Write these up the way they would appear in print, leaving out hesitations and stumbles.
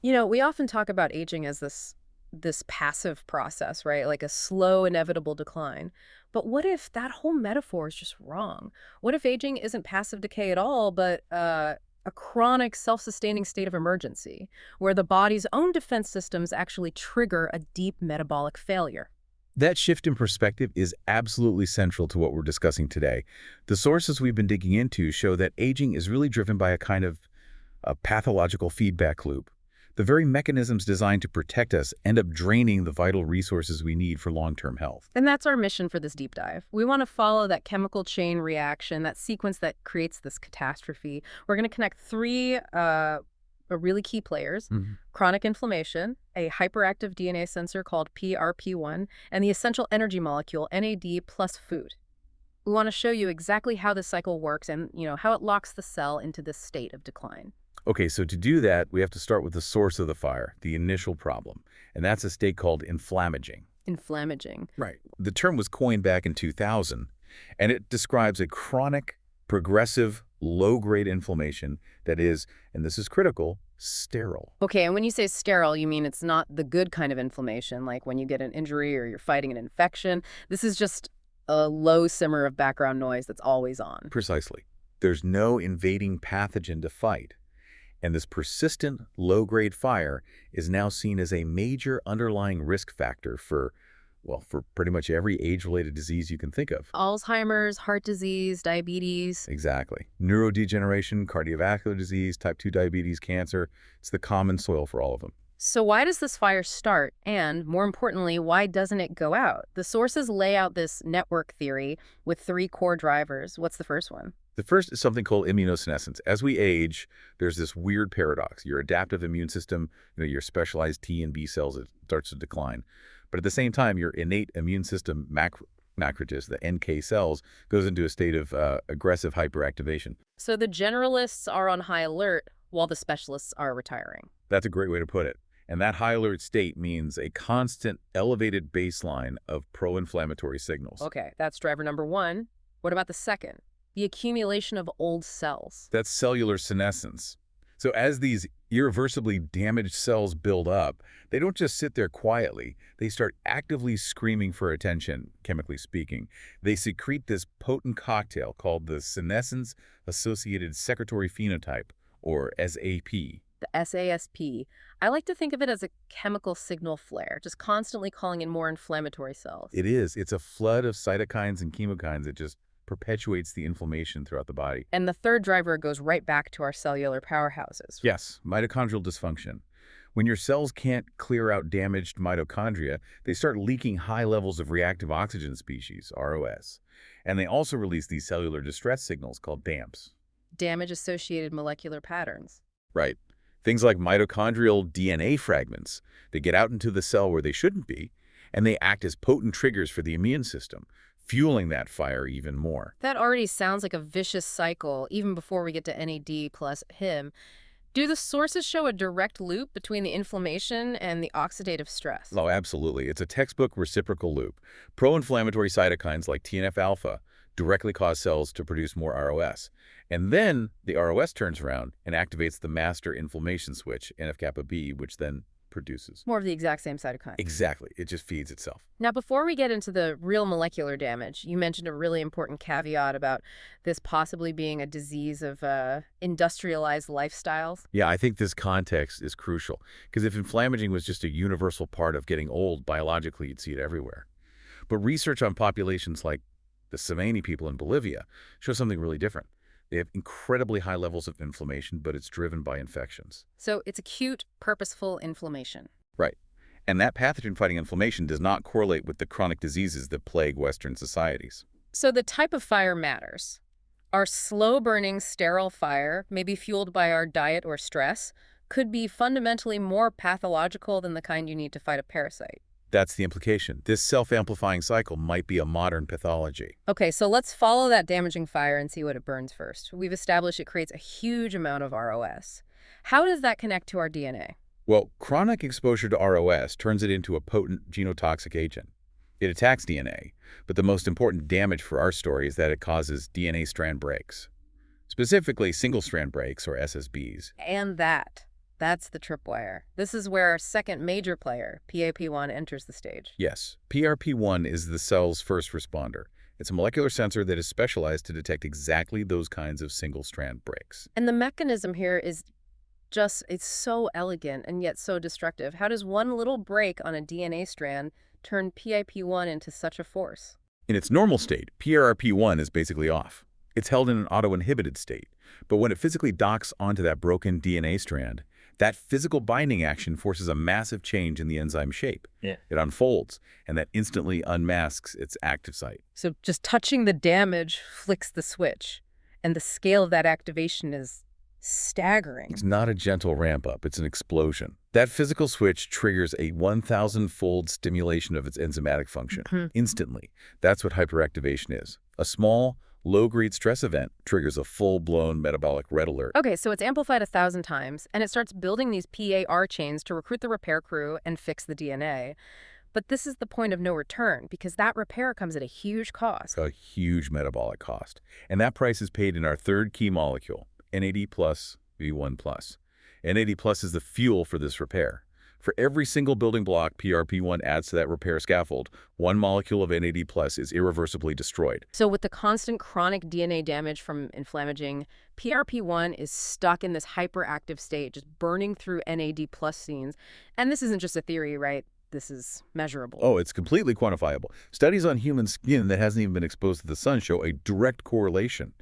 We often talk about aging as this passive process, right? Like a slow, inevitable decline. But what if that whole metaphor is just wrong? What if aging isn't passive decay at all, but a chronic, self-sustaining state of emergency, where the body's own defense systems actually trigger a deep metabolic failure? That shift in perspective is absolutely central to what we're discussing today. The sources we've been digging into show that aging is really driven by a kind of a pathological feedback loop. The very mechanisms designed to protect us end up draining the vital resources we need for long-term health. And that's our mission for this deep dive. We want to follow that chemical chain reaction, that sequence that creates this catastrophe. We're going to connect three really key players: Mhm. chronic inflammation, a hyperactive DNA sensor called PRP1, and the essential energy molecule NAD plus food. We want to show you exactly how this cycle works and, how it locks the cell into this state of decline. Okay, so to do that, we have to start with the source of the fire, the initial problem, and that's a state called inflammaging. Inflammaging. Right. The term was coined back in 2000, and it describes a chronic, progressive, low-grade inflammation that is, and this is critical, sterile. Okay, and when you say sterile, you mean it's not the good kind of inflammation, like when you get an injury or you're fighting an infection. This is just a low simmer of background noise that's always on. Precisely. There's no invading pathogen to fight. And this persistent low-grade fire is now seen as a major underlying risk factor for, well, for pretty much every age-related disease you can think of. Alzheimer's, heart disease, diabetes. Exactly. Neurodegeneration, cardiovascular disease, type 2 diabetes, cancer, it's the common soil for all of them. So why does this fire start? And more importantly, why doesn't it go out? The sources lay out this network theory with three core drivers. What's the first one? The first is something called immunosenescence. As we age, there's this weird paradox. Your adaptive immune system, your specialized T and B cells, it starts to decline. But at the same time, your innate immune system, macrophages, the NK cells, goes into a state of aggressive hyperactivation. So the generalists are on high alert while the specialists are retiring. That's a great way to put it. And that high alert state means a constant elevated baseline of pro-inflammatory signals. Okay, that's driver number one. What about the second? The accumulation of old cells. That's cellular senescence. So as these irreversibly damaged cells build up, they don't just sit there quietly. They start actively screaming for attention, chemically speaking. They secrete this potent cocktail called the senescence-associated secretory phenotype, or SAP. The SASP. I like to think of it as a chemical signal flare, just constantly calling in more inflammatory cells. It is. It's a flood of cytokines and chemokines that just perpetuates the inflammation throughout the body. And the third driver goes right back to our cellular powerhouses. Yes, mitochondrial dysfunction. When your cells can't clear out damaged mitochondria, they start leaking high levels of reactive oxygen species, ROS. And they also release these cellular distress signals called DAMPs. Damage-associated molecular patterns. Right. Things like mitochondrial DNA fragments. They get out into the cell where they shouldn't be, and they act as potent triggers for the immune system, fueling that fire even more. That already sounds like a vicious cycle, even before we get to NAD plus him. Do the sources show a direct loop between the inflammation and the oxidative stress? Oh, absolutely. It's a textbook reciprocal loop. Pro-inflammatory cytokines like TNF-alpha directly cause cells to produce more ROS. And then the ROS turns around and activates the master inflammation switch, NF-kappa B, which then produces. More of the exact same cytokine. Exactly. It just feeds itself. Now, before we get into the real molecular damage, you mentioned a really important caveat about this possibly being a disease of industrialized lifestyles. Yeah, I think this context is crucial, because if inflammaging was just a universal part of getting old, biologically you'd see it everywhere. But research on populations like the Samani people in Bolivia shows something really different. They have incredibly high levels of inflammation, but it's driven by infections. So it's acute, purposeful inflammation. Right. And that pathogen-fighting inflammation does not correlate with the chronic diseases that plague Western societies. So the type of fire matters. Our slow-burning, sterile fire, maybe fueled by our diet or stress, could be fundamentally more pathological than the kind you need to fight a parasite. That's the implication. This self-amplifying cycle might be a modern pathology. Okay, so let's follow that damaging fire and see what it burns first. We've established it creates a huge amount of ROS. How does that connect to our DNA? Well, chronic exposure to ROS turns it into a potent genotoxic agent. It attacks DNA, but the most important damage for our story is that it causes DNA strand breaks. Specifically, single-strand breaks, or SSBs. And that That's the tripwire. This is where our second major player, PAP1, enters the stage. Yes, PRP1 is the cell's first responder. It's a molecular sensor that is specialized to detect exactly those kinds of single-strand breaks. And the mechanism here is it's so elegant and yet so destructive. How does one little break on a DNA strand turn PIP1 into such a force? In its normal state, PRP1 is basically off. It's held in an auto-inhibited state. But when it physically docks onto that broken DNA strand, that physical binding action forces a massive change in the enzyme shape. Yeah. It unfolds, and that instantly unmasks its active site. So just touching the damage flicks the switch, and the scale of that activation is staggering. It's not a gentle ramp-up, it's an explosion. That physical switch triggers a 1,000-fold stimulation of its enzymatic function, instantly. That's what hyperactivation is. A small, low-grade stress event triggers a full-blown metabolic red alert. Okay, so it's amplified 1,000 times, and it starts building these PAR chains to recruit the repair crew and fix the DNA. But this is the point of no return, because that repair comes at a huge cost. A huge metabolic cost. And that price is paid in our third key molecule, NAD plus V1 plus. NAD plus is the fuel for this repair. For every single building block PRP1 adds to that repair scaffold, one molecule of NAD plus is irreversibly destroyed. So with the constant chronic DNA damage from Inflammaging, PRP1 is stuck in this hyperactive state, just burning through NAD plus scenes. And this isn't just a theory, right? This is measurable. Oh, it's completely quantifiable. Studies on human skin that hasn't even been exposed to the sun show a direct correlation.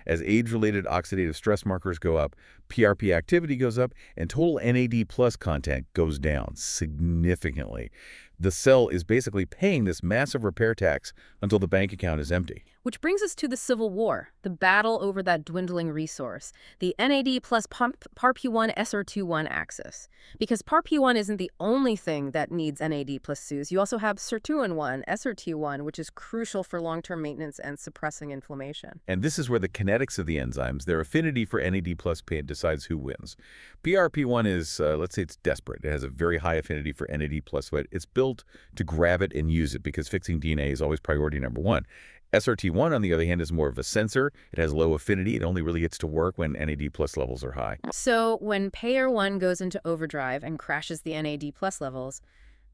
As age-related oxidative stress markers go up, PRP activity goes up, and total NAD plus content goes down significantly. The cell is basically paying this massive repair tax until the bank account is empty. Which brings us to the Civil War, the battle over that dwindling resource, the NAD plus PARP1 SR21 axis. Because PARP1 isn't the only thing that needs NAD plus SUS. You also have SIRTUIN1, SRT1, which is crucial for long-term maintenance and suppressing inflammation. And this is where the kinetics of the enzymes, their affinity for NAD plus pain, decides who wins. PRP1 is, let's say it's desperate. It has a very high affinity for NAD plus, but it's built to grab it and use it because fixing DNA is always priority number one. SRT1, on the other hand, is more of a sensor. It has low affinity. It only really gets to work when NAD plus levels are high. So when PAIR1 goes into overdrive and crashes the NAD plus levels,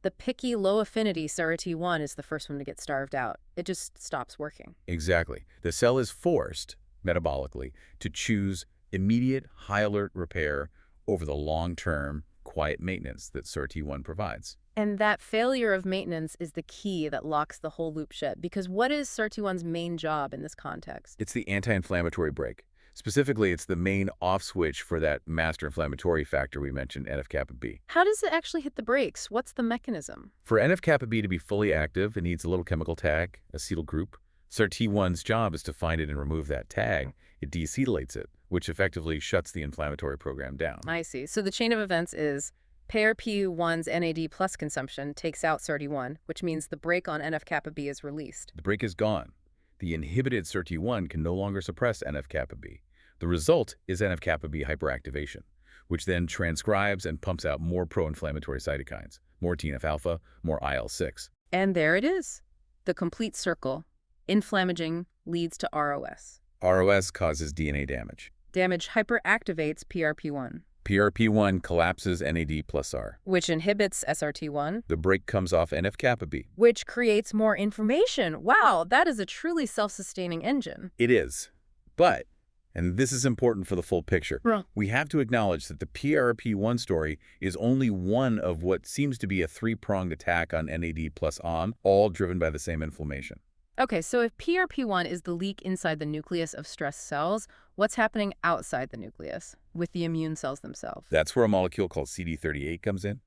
the picky low-affinity SRT1 is the first one to get starved out. It just stops working. Exactly. The cell is forced, metabolically, to choose immediate high-alert repair over the long-term quiet maintenance that SRT1 provides. And that failure of maintenance is the key that locks the whole loop shut. Because what is SIRT1's main job in this context? It's the anti-inflammatory brake. Specifically, it's the main off switch for that master inflammatory factor we mentioned, NF-kappa B. How does it actually hit the brakes? What's the mechanism? For NF-kappa B to be fully active, it needs a little chemical tag, acetyl group. SIRT1's job is to find it and remove that tag. It deacetylates it, which effectively shuts the inflammatory program down. I see. So the chain of events is PAIR-P1's NAD plus consumption takes out SIRT1, which means the brake on NF-kappa B is released. The brake is gone. The inhibited SIRT1 can no longer suppress NF-kappa B. The result is NF-kappa B hyperactivation, which then transcribes and pumps out more pro-inflammatory cytokines, more TNF-alpha, more IL-6. And there it is, the complete circle. Inflammaging leads to ROS. ROS causes DNA damage. Damage hyperactivates PRP1. PRP1 collapses NAD plus R, Which inhibits SRT1. The brake comes off NF-kappa B. Which creates more inflammation. Wow, that is a truly self-sustaining engine. It is. But, and this is important for the full picture, we have to acknowledge that the PRP1 story is only one of what seems to be a three-pronged attack on NAD plus ON, all driven by the same inflammation. Okay, so if PRP1 is the leak inside the nucleus of stressed cells, what's happening outside the nucleus with the immune cells themselves? That's where a molecule called CD38 comes in.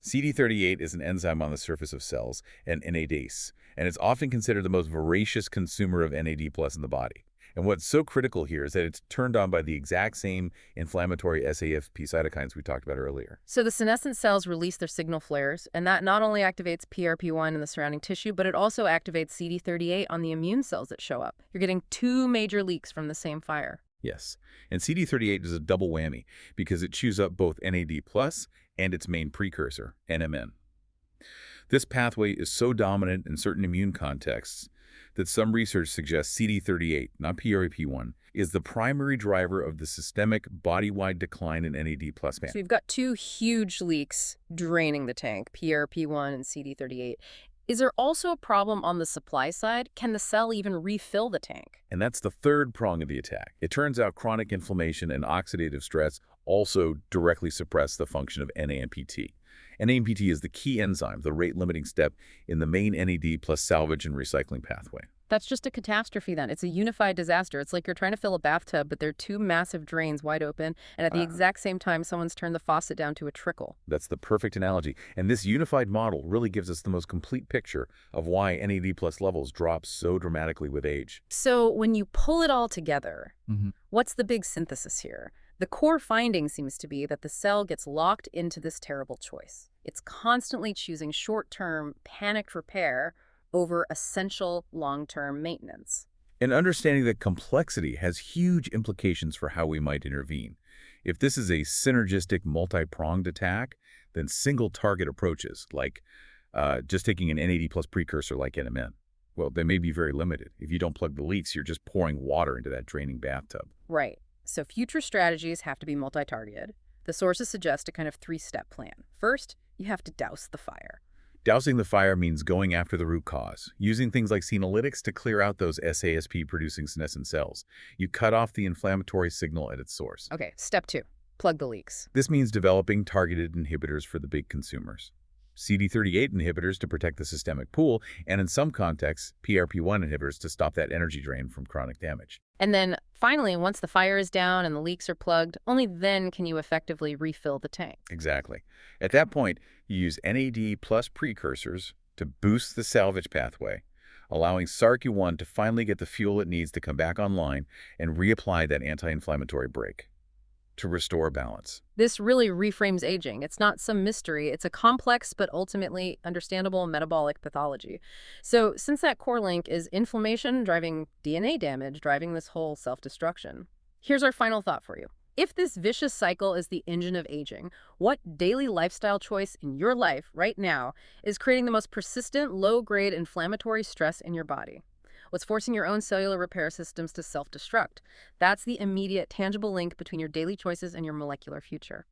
CD38 is an enzyme on the surface of cells, an NADase, and it's often considered the most voracious consumer of NAD plus in the body. And what's so critical here is that it's turned on by the exact same inflammatory SAFP cytokines we talked about earlier. So the senescent cells release their signal flares, and that not only activates PRP1 in the surrounding tissue, but it also activates CD38 on the immune cells that show up. You're getting two major leaks from the same fire. Yes, and CD38 is a double whammy because it chews up both NAD plus and its main precursor, NMN. This pathway is so dominant in certain immune contexts that some research suggests CD38, not PRP1, is the primary driver of the systemic body-wide decline in NAD plus So band. you've got two huge leaks draining the tank, PRP1 and CD38. Is there also a problem on the supply side? Can the cell even refill the tank? And that's the third prong of the attack. It turns out chronic inflammation and oxidative stress also directly suppress the function of NAMPT. NAMPT is the key enzyme, the rate-limiting step in the main NAD plus salvage and recycling pathway. That's just a catastrophe then. It's a unified disaster. It's like you're trying to fill a bathtub, but there are two massive drains wide open, and at the Ah, exact same time, someone's turned the faucet down to a trickle. that's the perfect analogy. And this unified model really gives us the most complete picture of why NAD plus levels drop so dramatically with age. So when you pull it all together, Mhm. what's the big synthesis here? The core finding seems to be that the cell gets locked into this terrible choice. It's constantly choosing short-term, panicked repair over essential long-term maintenance. And understanding that complexity has huge implications for how we might intervene. If this is a synergistic multi-pronged attack, then single-target approaches, like just taking an NAD plus precursor like NMN, well, they may be very limited. If you don't plug the leaks, you're just pouring water into that draining bathtub. Right. So future strategies have to be multi-targeted. The sources suggest a kind of three-step plan. First, you have to douse the fire. Dousing the fire means going after the root cause, using things like senolytics to clear out those SASP-producing senescent cells. You cut off the inflammatory signal at its source. Okay, step two, plug the leaks. This means developing targeted inhibitors for the big consumers. CD38 inhibitors to protect the systemic pool, and in some contexts, PRP1 inhibitors to stop that energy drain from chronic damage. And then finally, once the fire is down and the leaks are plugged, only then can you effectively refill the tank. Exactly. At that point, you use NAD plus precursors to boost the salvage pathway, allowing SARC1 to finally get the fuel it needs to come back online and reapply that anti-inflammatory brake to restore balance. This really reframes aging. It's not some mystery. It's a complex but ultimately understandable metabolic pathology. So since that core link is inflammation driving DNA damage, driving this whole self-destruction, here's our final thought for you. If this vicious cycle is the engine of aging, what daily lifestyle choice in your life right now is creating the most persistent, low-grade inflammatory stress in your body? What's forcing your own cellular repair systems to self-destruct? That's the immediate, tangible link between your daily choices and your molecular future.